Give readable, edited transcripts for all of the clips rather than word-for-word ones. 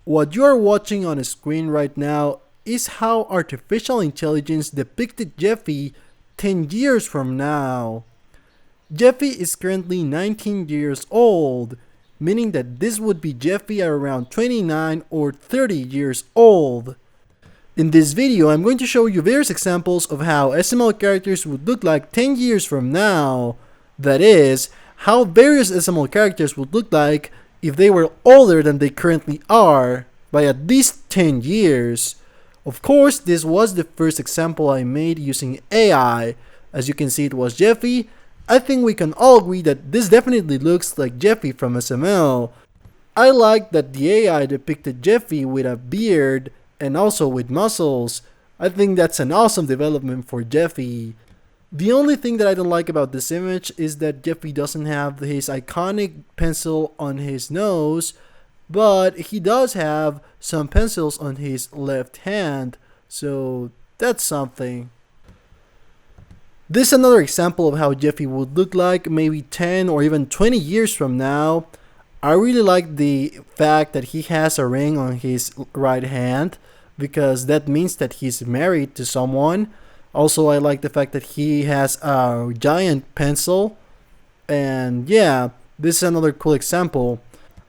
What you are watching on the screen right now is how artificial intelligence depicted Jeffy 10 years from now. Jeffy is currently 19 years old, meaning that this would be Jeffy at around 29 or 30 years old. In this video, I'm going to show you various examples of how SML characters would look like 10 years from now. That is, how various SML characters would look like if they were older than they currently are, by at least 10 years. Of course, this was the first example I made using AI. As you can see, it was Jeffy. I think we can all agree that this definitely looks like Jeffy from SML. I like that the AI depicted Jeffy with a beard and also with muscles. I think that's an awesome development for Jeffy. The only thing that I don't like about this image is that Jeffy doesn't have his iconic pencil on his nose, but he does have some pencils on his left hand, so that's something. This is another example of how Jeffy would look like maybe 10 or even 20 years from now. I really like the fact that he has a ring on his right hand, because that means that he's married to someone. Also, I like the fact that he has a giant pencil. And yeah, this is another cool example.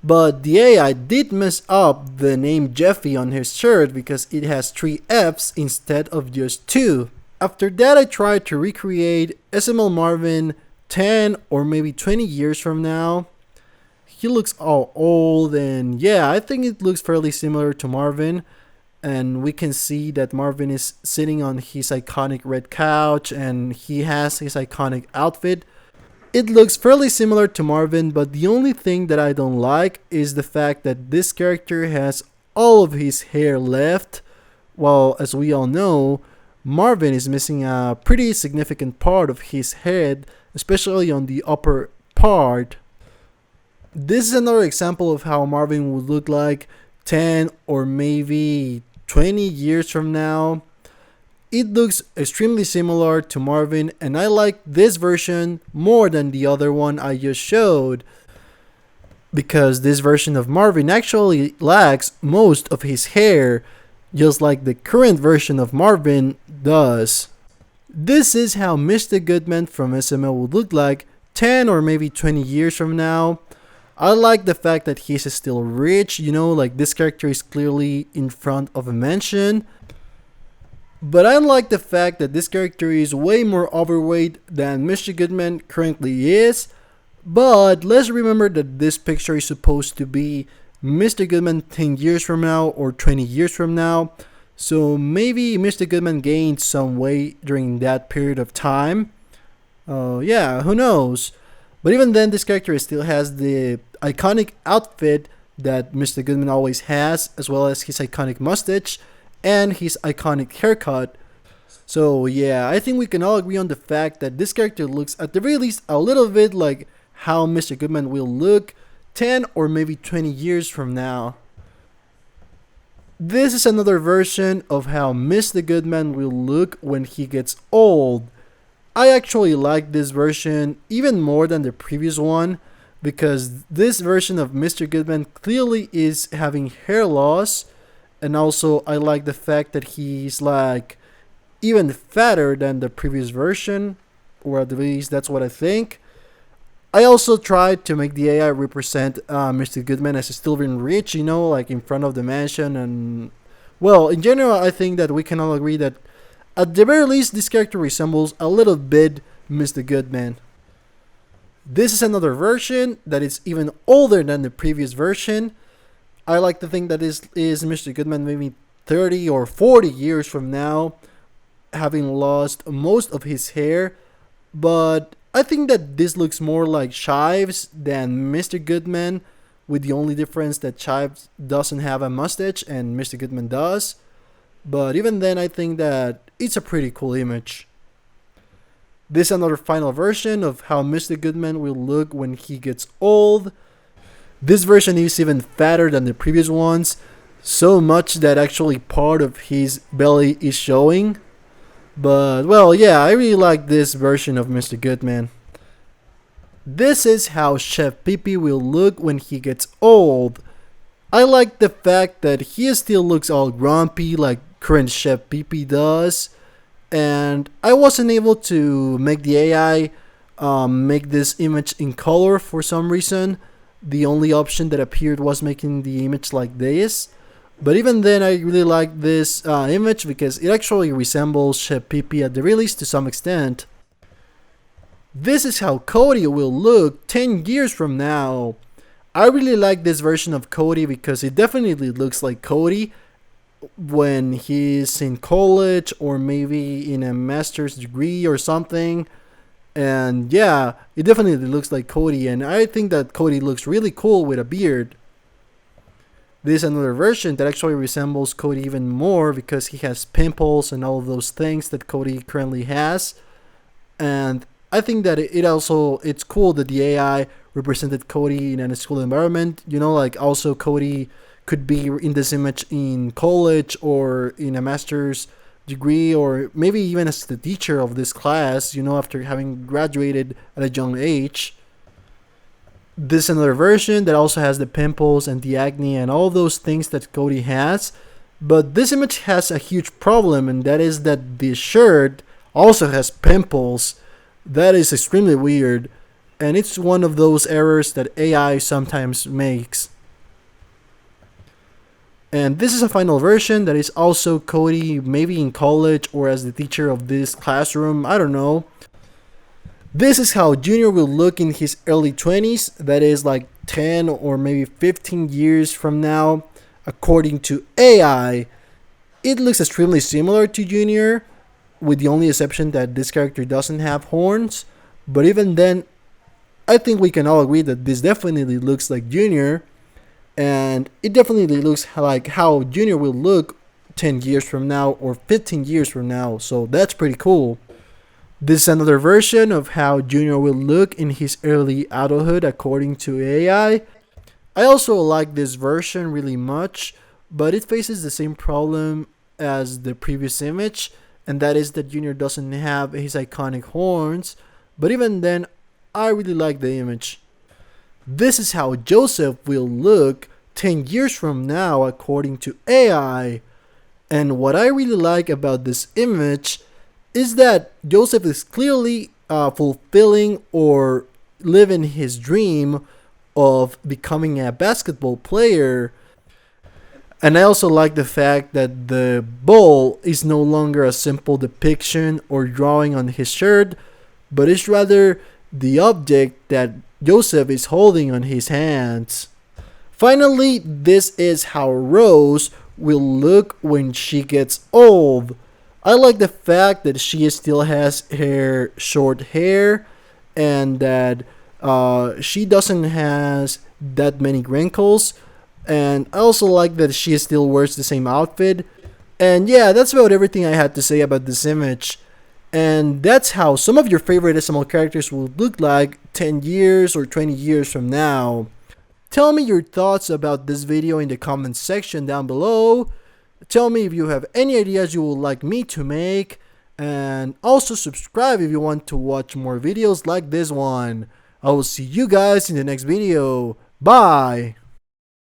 But the AI did mess up the name Jeffy on his shirt because it has 3 F's instead of just 2. After that, I tried to recreate SML Marvin 10 or maybe 20 years from now. He looks all old, and yeah, I think it looks fairly similar to Marvin. And we can see that Marvin is sitting on his iconic red couch and he has his iconic outfit. It looks fairly similar to Marvin, but the only thing that I don't like is the fact that this character has all of his hair left, while, as we all know, Marvin is missing a pretty significant part of his head, especially on the upper part. This is another example of how Marvin would look like 10 or maybe 20 years from now. It looks extremely similar to Marvin, and I like this version more than the other one I just showed, because this version of Marvin actually lacks most of his hair, just like the current version of Marvin does. This is how Mr. Goodman from SML would look like 10 or maybe 20 years from now. I like the fact that he's still rich, like this character is clearly in front of a mansion. But I like the fact that this character is way more overweight than Mr. Goodman currently is. But let's remember that this picture is supposed to be Mr. Goodman 10 years from now or 20 years from now. So maybe Mr. Goodman gained some weight during that period of time. Yeah, who knows? But even then, this character still has the iconic outfit that Mr. Goodman always has, as well as his iconic mustache and his iconic haircut. So yeah, I think we can all agree on the fact that this character looks at the very least a little bit like how Mr. Goodman will look 10 or maybe 20 years from now. This is another version of how Mr. Goodman will look when he gets old. I actually like this version even more than the previous one, because this version of Mr. Goodman clearly is having hair loss, and also I like the fact that he's like even fatter than the previous version, or at least that's what I think. I also tried to make the AI represent Mr. Goodman as still being rich, like in front of the mansion, and well, in general, I think that we can all agree that at the very least, this character resembles a little bit Mr. Goodman. This is another version that is even older than the previous version. I like to think that this is Mr. Goodman maybe 30 or 40 years from now, having lost most of his hair. But I think that this looks more like Chives than Mr. Goodman, with the only difference that Chives doesn't have a mustache and Mr. Goodman does. But even then, I think that it's a pretty cool image. This is another final version of how Mr. Goodman will look when he gets old. This version is even fatter than the previous ones, so much that actually part of his belly is showing. But well, yeah, I really like this version of Mr. Goodman. This is how Chef Pee Pee will look when he gets old. I like the fact that he still looks all grumpy like current Chef PP does, and I wasn't able to make the AI make this image in color for some reason. The only option that appeared was making the image like this. But even then, I really like this image because it actually resembles Chef PP at the release to some extent. This is how Cody will look 10 years from now. I really like this version of Cody because it definitely looks like Cody when he's in college or maybe in a master's degree or something. And yeah, it definitely looks like Cody, and I think that Cody looks really cool with a beard. This is another version that actually resembles Cody even more because he has pimples and all of those things that Cody currently has. And I think that it's cool that the AI represented Cody in a school environment. You know, like also Cody could be in this image in college or in a master's degree or maybe even as the teacher of this class, you know, after having graduated at a young age. This is another version that also has the pimples and the acne and all those things that Cody has. But this image has a huge problem, and that is that the shirt also has pimples. That is extremely weird, and it's one of those errors that AI sometimes makes. And this is a final version that is also Cody, maybe in college or as the teacher of this classroom, I don't know. This is how Junior will look in his early 20s, that is like 10 or maybe 15 years from now. According to AI, it looks extremely similar to Junior, with the only exception that this character doesn't have horns. But even then, I think we can all agree that this definitely looks like Junior, and it definitely looks like how Junior will look 10 years from now or 15 years from now, so that's pretty cool. This is another version of how Junior will look in his early adulthood according to AI. I also like this version really much, but it faces the same problem as the previous image, and that is that Junior doesn't have his iconic horns, but even then, I really like the image. This is how Joseph will look 10 years from now according to AI. And what I really like about this image is that Joseph is clearly fulfilling or living his dream of becoming a basketball player. And I also like the fact that the ball is no longer a simple depiction or drawing on his shirt, but is rather the object that Joseph is holding on his hands. Finally, this is how Rose will look when she gets old. I like the fact that she still has her short hair and that she doesn't has that many wrinkles. And I also like that she still wears the same outfit. And yeah, that's about everything I had to say about this image. And that's how some of your favorite SML characters will look like 10 years or 20 years from now. Tell me your thoughts about this video in the comments section down below. Tell me if you have any ideas you would like me to make. And also subscribe if you want to watch more videos like this one. I will see you guys in the next video. Bye!